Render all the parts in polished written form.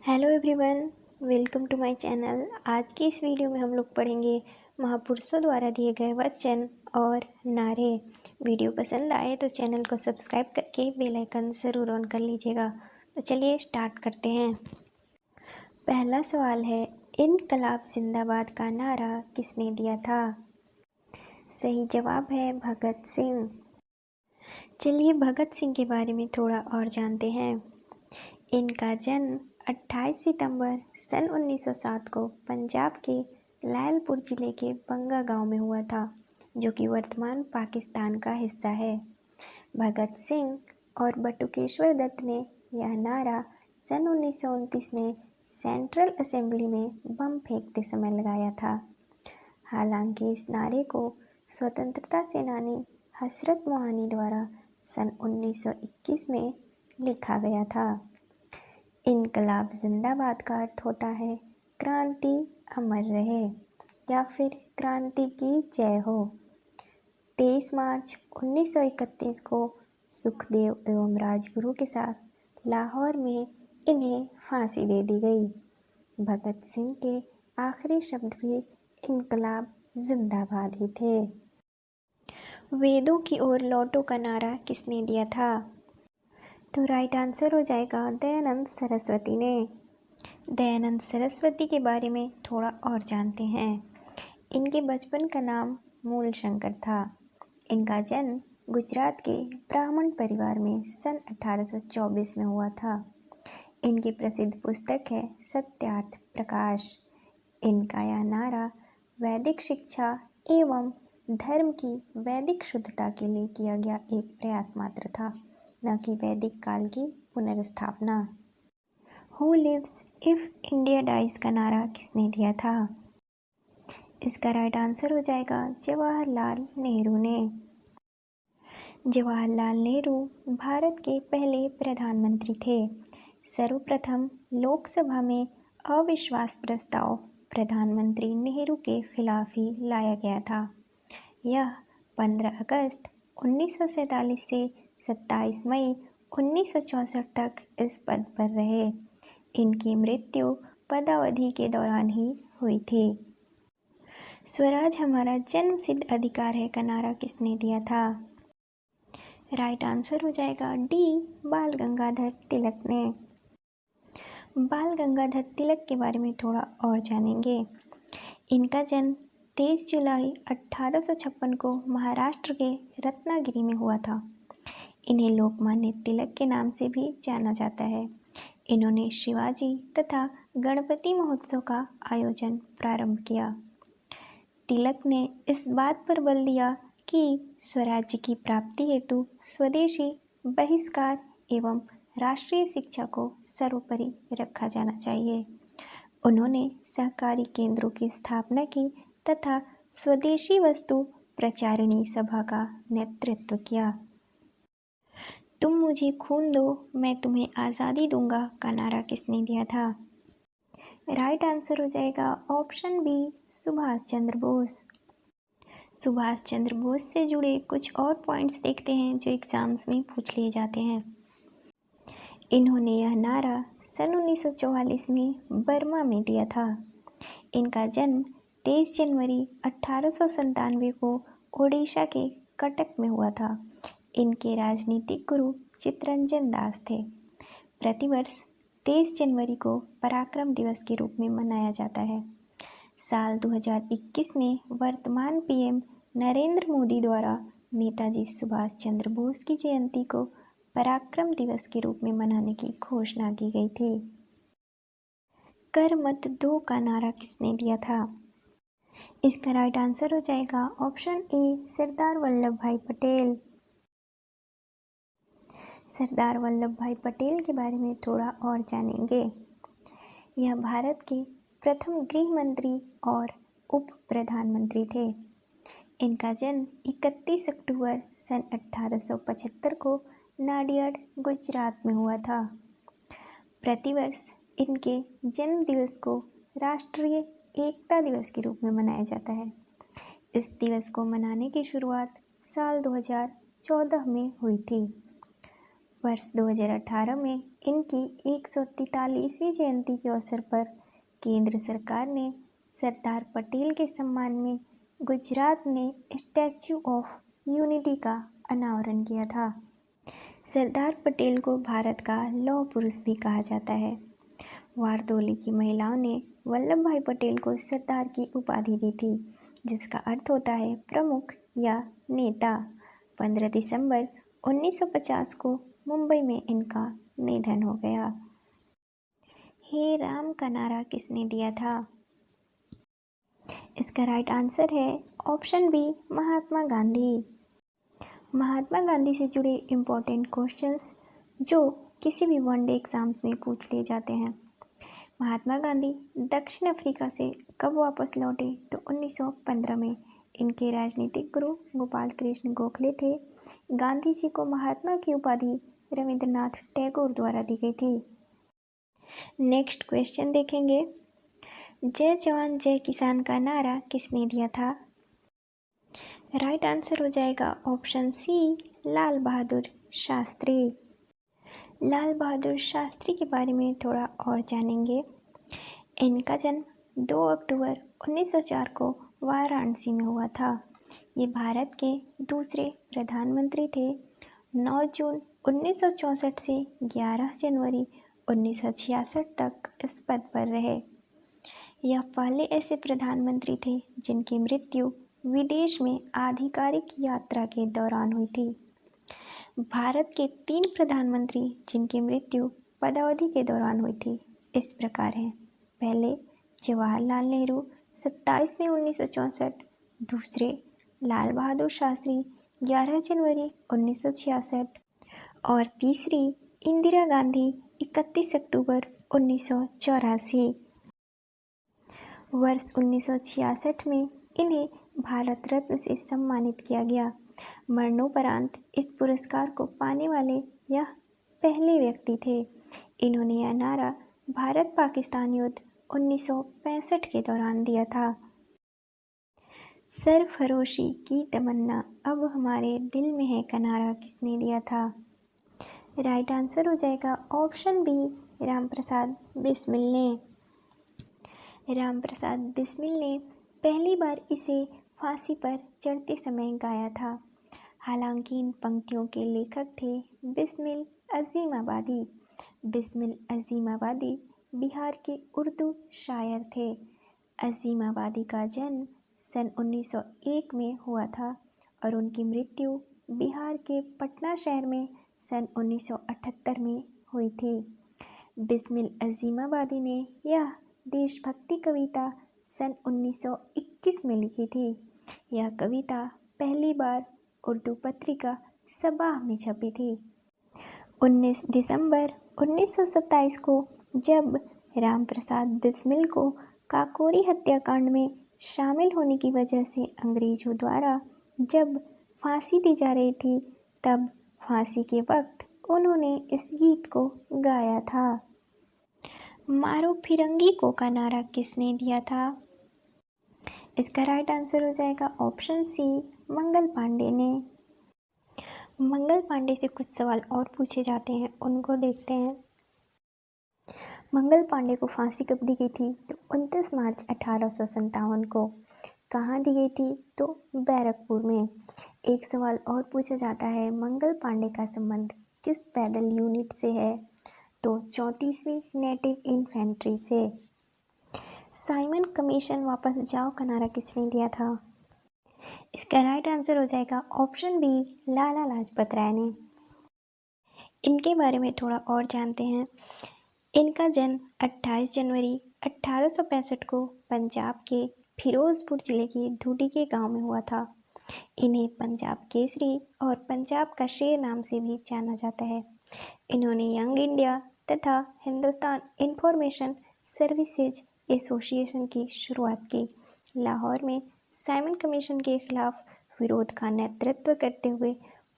Hello everyone, welcome to my channel. आज की इस वीडियो में हम लोग पढ़ेंगे महापुरुषों द्वारा दिए गए वचन और नारे। वीडियो पसंद आए तो चैनल को सब्सक्राइब करके बेल आइकन ज़रूर ऑन कर लीजिएगा। तो चलिए स्टार्ट करते हैं। पहला सवाल है, इनकलाब जिंदाबाद का नारा किसने दिया था? सही जवाब है भगत सिंह। चलिए भगत सिंह के बारे में थोड़ा और जानते हैं। इनका जन्म 28 सितंबर सन 1907 को पंजाब के लैलपुर ज़िले के बंगा गांव में हुआ था, जो कि वर्तमान पाकिस्तान का हिस्सा है। भगत सिंह और बटुकेश्वर दत्त ने यह नारा सन 1929 में सेंट्रल असेंबली में बम फेंकते समय लगाया था। हालांकि इस नारे को स्वतंत्रता सेनानी हसरत मोहानी द्वारा सन 1921 में लिखा गया था। इनकलाब जिंदाबाद का अर्थ होता है क्रांति अमर रहे या फिर क्रांति की जय हो। 23 मार्च 1931 को सुखदेव एवं राजगुरु के साथ लाहौर में इन्हें फांसी दे दी गई। भगत सिंह के आखिरी शब्द भी इनकलाब जिंदाबाद ही थे। वेदों की ओर लौटो का नारा किसने दिया था? तो राइट आंसर हो जाएगा दयानंद सरस्वती ने। दयानंद सरस्वती के बारे में थोड़ा और जानते हैं। इनके बचपन का नाम मूल शंकर था। इनका जन्म गुजरात के ब्राह्मण परिवार में सन 1824 में हुआ था। इनकी प्रसिद्ध पुस्तक है सत्यार्थ प्रकाश। इनका यह नारा वैदिक शिक्षा एवं धर्म की वैदिक शुद्धता के लिए किया गया एक प्रयास मात्र था, न कि वैदिक काल की पुनर्स्थापना। Who lives if India dies का नारा किसने दिया था? इसका राइट आंसर हो जाएगा जवाहरलाल नेहरू ने। जवाहरलाल नेहरू भारत के पहले प्रधानमंत्री थे। सर्वप्रथम लोकसभा में अविश्वास प्रस्ताव प्रधानमंत्री नेहरू के खिलाफ ही लाया गया था। यह 15 अगस्त 1947 से 27 मई 1964 तक इस पद पर रहे। इनकी मृत्यु पदावधि के दौरान ही हुई थी। स्वराज हमारा जन्मसिद्ध अधिकार है का नारा किसने दिया था? राइट आंसर हो जाएगा डी बाल गंगाधर तिलक ने। बाल गंगाधर तिलक के बारे में थोड़ा और जानेंगे। इनका जन्म 23 जुलाई 1856 को महाराष्ट्र के रत्नागिरी में हुआ था। इन्हें लोकमान्य तिलक के नाम से भी जाना जाता है। इन्होंने शिवाजी तथा गणपति महोत्सव का आयोजन प्रारंभ किया। तिलक ने इस बात पर बल दिया कि स्वराज्य की प्राप्ति हेतु स्वदेशी बहिष्कार एवं राष्ट्रीय शिक्षा को सर्वोपरि रखा जाना चाहिए। उन्होंने सहकारी केंद्रों की स्थापना की तथा स्वदेशी वस्तु प्रचारिणी सभा का नेतृत्व किया। तुम मुझे खून दो, मैं तुम्हें आज़ादी दूंगा का नारा किसने दिया था? राइट आंसर हो जाएगा ऑप्शन बी सुभाष चंद्र बोस। सुभाष चंद्र बोस से जुड़े कुछ और पॉइंट्स देखते हैं जो एग्जाम्स में पूछ लिए जाते हैं। इन्होंने यह नारा सन 1944 में बर्मा में दिया था। इनका जन्म 23 जनवरी 1897 को ओडिशा के कटक में हुआ था। इनके राजनीतिक गुरु चित्तरंजन दास थे। प्रतिवर्ष 23 जनवरी को पराक्रम दिवस के रूप में मनाया जाता है। साल 2021 में वर्तमान पीएम नरेंद्र मोदी द्वारा नेताजी सुभाष चंद्र बोस की जयंती को पराक्रम दिवस के रूप में मनाने की घोषणा की गई थी। कर मत दो का नारा किसने दिया था? इसका राइट आंसर हो जाएगा ऑप्शन ए सरदार वल्लभ भाई पटेल। सरदार वल्लभ भाई पटेल के बारे में थोड़ा और जानेंगे। यह भारत के प्रथम गृह मंत्री और उप प्रधानमंत्री थे। इनका जन्म 31 अक्टूबर सन 1875 को नाडियाड गुजरात में हुआ था। प्रतिवर्ष इनके जन्म दिवस को राष्ट्रीय एकता दिवस के रूप में मनाया जाता है। इस दिवस को मनाने की शुरुआत साल 2014 में हुई थी। वर्ष 2018 में इनकी 143वीं जयंती के अवसर पर केंद्र सरकार ने सरदार पटेल के सम्मान में गुजरात में स्टैच्यू ऑफ यूनिटी का अनावरण किया था। सरदार पटेल को भारत का लौह पुरुष भी कहा जाता है। वारदोली की महिलाओं ने वल्लभ भाई पटेल को सरदार की उपाधि दी थी, जिसका अर्थ होता है प्रमुख या नेता। 15 दिसंबर 1950 को मुंबई में इनका निधन हो गया। हे राम का नारा किसने दिया था? इसका राइट आंसर है ऑप्शन बी, महात्मा गांधी। महात्मा गांधी से जुड़े इम्पोर्टेंट क्वेश्चंस जो किसी भी वनडे एग्जाम्स में पूछ लिए जाते हैं। महात्मा गांधी दक्षिण अफ्रीका से कब वापस लौटे? तो 1915 में। इनके राजनीतिक गुरु गोपाल कृष्ण गोखले थे। गांधी जी को महात्मा की उपाधि रविंद्रनाथ टैगोर द्वारा दी गई थी। नेक्स्ट क्वेश्चन देखेंगे, जय जवान जय किसान का नारा किसने दिया था? राइट आंसर हो जाएगा ऑप्शन सी, लाल बहादुर शास्त्री। लाल बहादुर शास्त्री के बारे में थोड़ा और जानेंगे। इनका जन्म 2 अक्टूबर 1904 को वाराणसी में हुआ था। ये भारत के दूसरे प्रधानमंत्री थे। 9 जून 1964 से 11 जनवरी 1966 तक इस पद पर रहे। यह पहले ऐसे प्रधानमंत्री थे जिनकी मृत्यु विदेश में आधिकारिक यात्रा के दौरान हुई थी। भारत के 3 प्रधानमंत्री जिनकी मृत्यु पदावधि के दौरान हुई थी इस प्रकार हैं। पहले जवाहरलाल नेहरू 27 मई 1964, दूसरे लाल बहादुर शास्त्री 11 जनवरी 1966 और तीसरी इंदिरा गांधी 31 अक्टूबर 1984। वर्ष 1966 में इन्हें भारत रत्न से सम्मानित किया गया। मरणोपरांत इस पुरस्कार को पाने वाले यह पहले व्यक्ति थे। इन्होंने यह नारा भारत पाकिस्तान युद्ध 1965 के दौरान दिया था। सरफरोशी की तमन्ना अब हमारे दिल में है का नारा किसने दिया था? राइट आंसर हो जाएगा ऑप्शन बी, रामप्रसाद बिस्मिल ने। रामप्रसाद बिस्मिल ने पहली बार इसे फांसी पर चढ़ते समय गाया था। हालांकि इन पंक्तियों के लेखक थे बिस्मिल अजीमाबादी। बिस्मिल अजीमाबादी बिहार के उर्दू शायर थे। अजीमाबादी का जन्म सन 1901 में हुआ था और उनकी मृत्यु बिहार के पटना शहर में सन 1978 में हुई थी। बिस्मिल अजीमाबादी ने यह देशभक्ति कविता सन 1921 में लिखी थी। यह कविता पहली बार उर्दू पत्रिका सबाह में छपी थी। 19 दिसंबर 1927 को जब रामप्रसाद बिस्मिल को काकोरी हत्याकांड में शामिल होने की वजह से अंग्रेजों द्वारा जब फांसी दी जा रही थी, तब फांसी के वक्त उन्होंने इस गीत को गाया था। मारो फिरंगी को का नारा किसने दिया था? इसका राइट आंसर हो जाएगा ऑप्शन सी, मंगल पांडे ने। मंगल पांडे से कुछ सवाल और पूछे जाते हैं, उनको देखते हैं। मंगल पांडे को फांसी कब दी गई थी? तो 29 मार्च 1857 को। कहाँ दी गई थी? तो बैरकपुर में। एक सवाल और पूछा जाता है, मंगल पांडे का संबंध किस पैदल यूनिट से है? तो 34वीं नेटिव इन्फेंट्री से। साइमन कमीशन वापस जाओ का नारा किसने दिया था? इसका राइट आंसर हो जाएगा ऑप्शन बी, लाला लाजपत राय ने। इनके बारे में थोड़ा और जानते हैं। इनका जन्म 28 जनवरी 1865 को पंजाब के फिरोजपुर जिले के धूडी के गांव में हुआ था। इन्हें पंजाब केसरी और पंजाब का शेर नाम से भी जाना जाता है। इन्होंने यंग इंडिया तथा हिंदुस्तान इंफॉर्मेशन सर्विसेज एसोसिएशन की शुरुआत की। लाहौर में साइमन कमीशन के खिलाफ विरोध का नेतृत्व करते हुए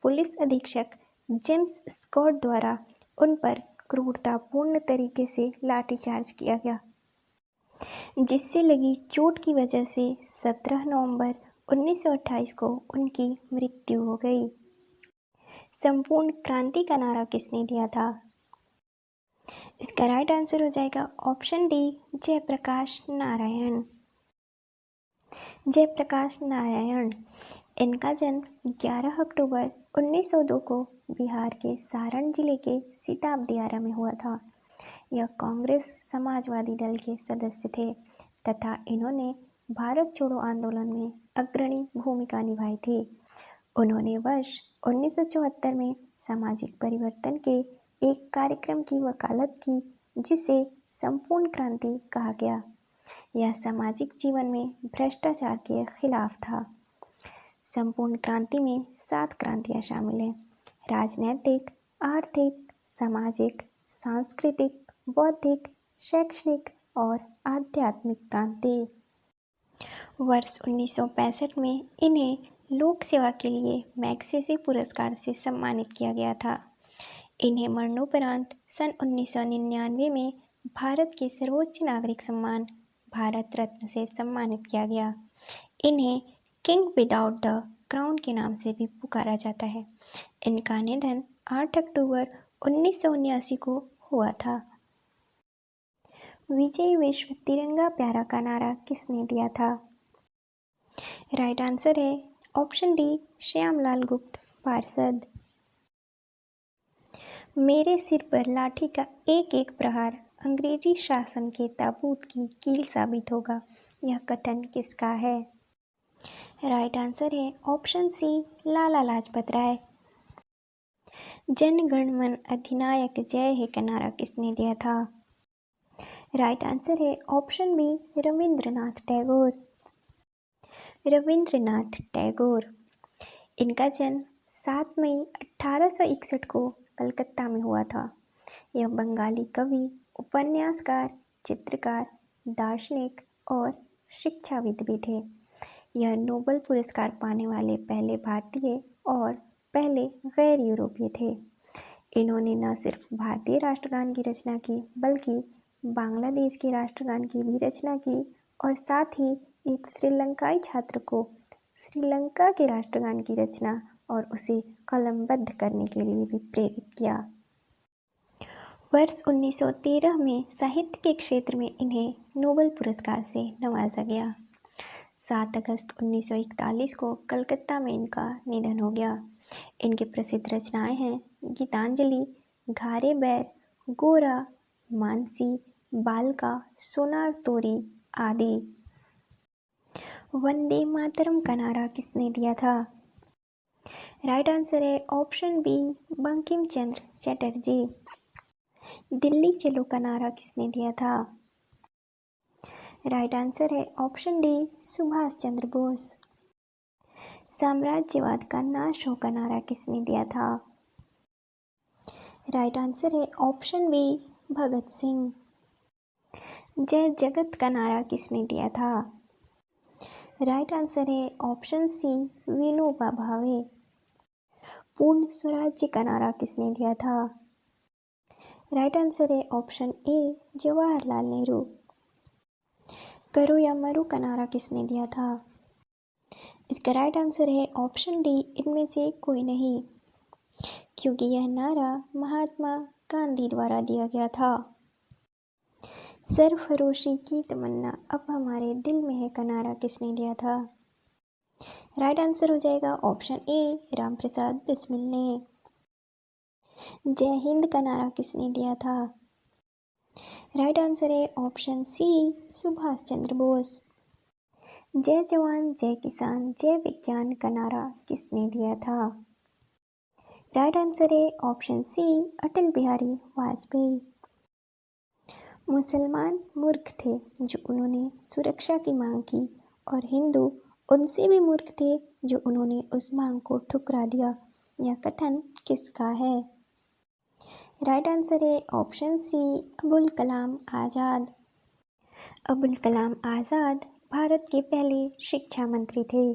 पुलिस अधीक्षक जेम्स स्कॉट द्वारा उन पर क्रूरतापूर्ण तरीके से लाठीचार्ज किया गया, जिससे लगी चोट की वजह से 17 नवंबर 1928 को उनकी मृत्यु हो गई। संपूर्ण क्रांति का नारा किसने दिया था? इसका राइट आंसर हो जाएगा ऑप्शन डी, जयप्रकाश नारायण। जयप्रकाश नारायण, इनका जन्म 11 अक्टूबर 1902 को बिहार के सारण जिले के सीताब दियारा में हुआ था। यह कांग्रेस समाजवादी दल के सदस्य थे तथा इन्होंने भारत छोड़ो आंदोलन में अग्रणी भूमिका निभाई थी। उन्होंने वर्ष 1974 में सामाजिक परिवर्तन के एक कार्यक्रम की वकालत की जिसे संपूर्ण क्रांति कहा गया। यह सामाजिक जीवन में भ्रष्टाचार के खिलाफ था। संपूर्ण क्रांति में 7 क्रांतियाँ शामिल हैं: राजनैतिक, आर्थिक, सामाजिक, सांस्कृतिक, बौद्धिक, शैक्षणिक और आध्यात्मिक क्रांति। वर्ष 1965 में इन्हें लोक सेवा के लिए मैग्सेसे पुरस्कार से सम्मानित किया गया था। इन्हें मरणोपरांत सन 1999 में भारत के सर्वोच्च नागरिक सम्मान भारत रत्न से सम्मानित किया गया। इन्हें किंग विदाउट द क्राउन के नाम से भी पुकारा जाता है। इनका निधन 8 अक्टूबर 1979 को हुआ था। विजय विश्व तिरंगा प्यारा का नारा किसने दिया था? राइट आंसर है ऑप्शन डी, श्यामलाल गुप्त पार्षद। मेरे सिर पर लाठी का एक एक प्रहार अंग्रेजी शासन के ताबूत की कील साबित होगा, यह कथन किसका है? राइट आंसर है ऑप्शन सी, लाला लाजपत राय। जन गण मन अधिनायक जय हे का नारा किसने दिया था? राइट आंसर है ऑप्शन बी, रविंद्रनाथ टैगोर। रविंद्रनाथ टैगोर, इनका जन्म 7 मई 1861 को कलकत्ता में हुआ था। यह बंगाली कवि, उपन्यासकार, चित्रकार, दार्शनिक और शिक्षाविद भी थे। यह नोबेल पुरस्कार पाने वाले पहले भारतीय और पहले गैर यूरोपीय थे। इन्होंने न सिर्फ भारतीय राष्ट्रगान की रचना की बल्कि बांग्लादेश के राष्ट्रगान की भी रचना की और साथ ही एक श्रीलंकाई छात्र को श्रीलंका के राष्ट्रगान की रचना और उसे कलमबद्ध करने के लिए भी प्रेरित किया। वर्ष 1913 में साहित्य के क्षेत्र में इन्हें नोबेल पुरस्कार से नवाजा गया। 7 अगस्त 1941 को कलकत्ता में इनका निधन हो गया। इनके प्रसिद्ध रचनाएं हैं गीतांजलि, घारे बैर, गोरा, मानसी, बालका, सोनार तोरी आदि। वंदे मातरम का नारा किसने दिया था? राइट आंसर है ऑप्शन बी, बंकिम चंद्र चटर्जी। दिल्ली चलो का नारा किसने दिया था? राइट आंसर है ऑप्शन डी, सुभाष चंद्र बोस। साम्राज्यवाद का नाश हो का नारा किसने दिया था? राइट आंसर है ऑप्शन बी, भगत सिंह। जय जगत का नारा किसने दिया था? राइट आंसर है ऑप्शन सी, विनोबा भावे। पूर्ण स्वराज्य का नारा किसने दिया था? राइट आंसर है ऑप्शन ए, जवाहरलाल नेहरू। करो या मरो का नारा किसने दिया था? इसका राइट आंसर है ऑप्शन डी, इनमें से कोई नहीं, क्योंकि यह नारा महात्मा गांधी द्वारा दिया गया था। सरफरोशी की तमन्ना अब हमारे दिल में है का नारा किसने दिया था? राइट आंसर हो जाएगा ऑप्शन ए, रामप्रसाद बिस्मिल ने। जय हिंद का नारा किसने दिया था? राइट आंसर है ऑप्शन सी, सुभाष चंद्र बोस। जय जवान जय किसान जय विज्ञान का नारा किसने दिया था? राइट आंसर है ऑप्शन सी, अटल बिहारी वाजपेयी। मुसलमान मूर्ख थे जो उन्होंने सुरक्षा की मांग की और हिंदू उनसे भी मूर्ख थे जो उन्होंने उस मांग को ठुकरा दिया, यह कथन किसका है? राइट आंसर है ऑप्शन सी, अबुल कलाम आज़ाद। अबुल कलाम आज़ाद भारत के पहले शिक्षा मंत्री थे।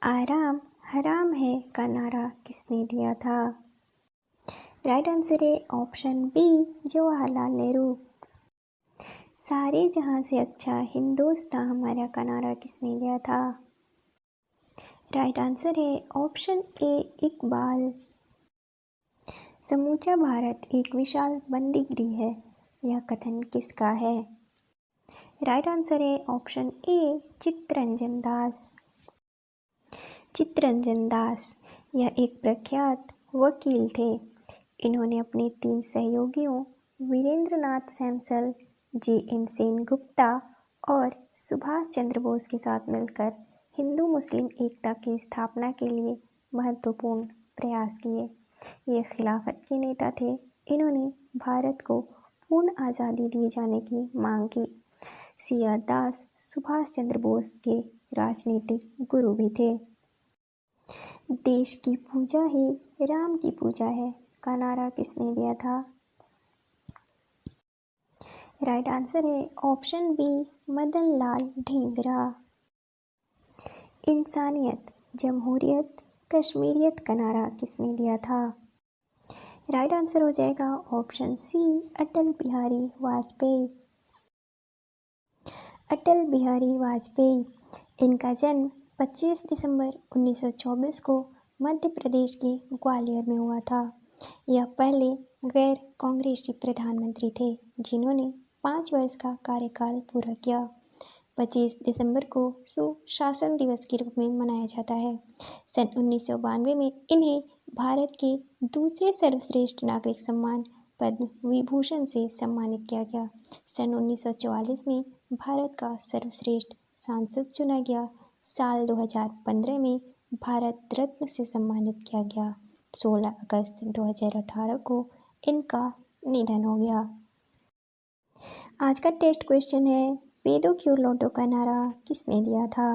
आराम हराम है का नारा किसने दिया था? राइट आंसर है ऑप्शन बी, जवाहरलाल नेहरू। सारे जहां से अच्छा हिंदुस्तान हमारा का नारा किसने दिया था? राइट आंसर है ऑप्शन ए इकबाल। समूचा भारत एक विशाल बंदीगृह है, यह कथन किसका है? राइट आंसर है ऑप्शन ए चित्तरंजन दास। चित्तरंजन दास यह एक प्रख्यात वकील थे। इन्होंने अपने 3 सहयोगियों वीरेंद्रनाथ सैमसल, जे.एम. सेनगुप्ता और सुभाष चंद्र बोस के साथ मिलकर हिंदू मुस्लिम एकता की स्थापना के लिए महत्वपूर्ण प्रयास किए। ये खिलाफत के नेता थे। इन्होंने भारत को पूर्ण आज़ादी दिए जाने की मांग की। सी.आर. दास सुभाष चंद्र बोस के राजनीतिक गुरु भी थे। देश की पूजा ही राम की पूजा है का नारा किसने दिया था? राइट आंसर है ऑप्शन बी मदन लाल ढींगरा। इंसानियत, जमहूरियत, कश्मीरियत का नारा किसने दिया था? राइट आंसर हो जाएगा ऑप्शन सी अटल बिहारी वाजपेयी। अटल बिहारी वाजपेयी, इनका जन्म 25 दिसंबर 1924 को मध्य प्रदेश के ग्वालियर में हुआ था। यह पहले गैर कांग्रेसी प्रधानमंत्री थे जिन्होंने 5 वर्ष का कार्यकाल पूरा किया। 25 दिसंबर को सुशासन दिवस के रूप में मनाया जाता है। सन 1992 में इन्हें भारत के दूसरे सर्वश्रेष्ठ नागरिक सम्मान पद्म विभूषण से सम्मानित किया गया। सन 1944 में भारत का सर्वश्रेष्ठ सांसद चुना गया। साल 2015 में भारत रत्न से सम्मानित किया गया। 16 अगस्त 2018 को इनका निधन हो गया। आज का टेस्ट क्वेश्चन है, वेदों की ओर लौटो का नारा किसने दिया था?